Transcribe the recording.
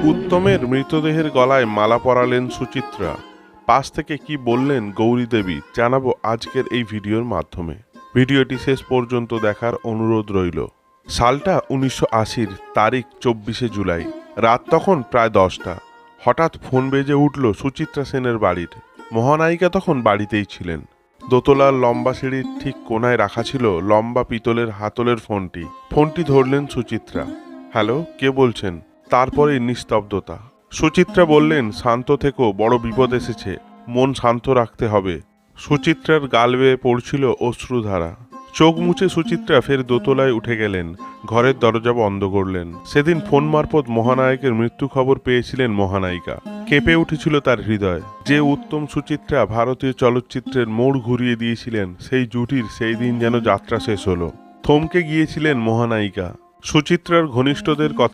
উত্তমের মৃতদেহের গলায় মালা পরালেন সুচিত্রা। পাশ থেকে কি বললেন গৌরী দেবী জানাবো আজকের এই ভিডিওর মাধ্যমে। ভিডিওটি শেষ পর্যন্ত দেখার অনুরোধ রইল। সালটা 1980, তারিখ 24শে জুলাই। রাত তখন প্রায় 10টা। হঠাৎ ফোন বেজে উঠল সুচিত্রা সেনের বাড়ির। মহানায়িকা তখন বাড়িতেই ছিলেন। দোতলার লম্বা সিঁড়ির ঠিক কোনায় রাখা ছিল লম্বা পিতলের হাতলের ফোনটি। ফোনটি ধরলেন সুচিত্রা। হ্যালো, কে বলছেন? তারপরে নিস্তব্ধতা। সুচিত্রা বললেন, শান্ত থেকো, বড় বিপদ এসেছে, মন শান্ত রাখতে হবে। সুচিত্রার গাল বেয়ে পড়ছিল অশ্রুধারা। চোখ মুছে সুচিত্রা ফের দোতলায় উঠে গেলেন, ঘরের দরজা বন্ধ করলেন। সেদিন ফোন মারফত মহানায়কের মৃত্যু খবর পেয়েছিলেন মহানায়িকা। কেঁপে উঠেছিল তার হৃদয়। যে উত্তম সুচিত্রা ভারতীয় চলচ্চিত্রের মোড় ঘুরিয়ে দিয়েছিলেন, সেই জুটির সেই দিন যেন যাত্রা শেষ হলো। থমকে গিয়েছিলেন মহানায়িকা। সুচিত্রার ঘনিষ্ঠদের কথা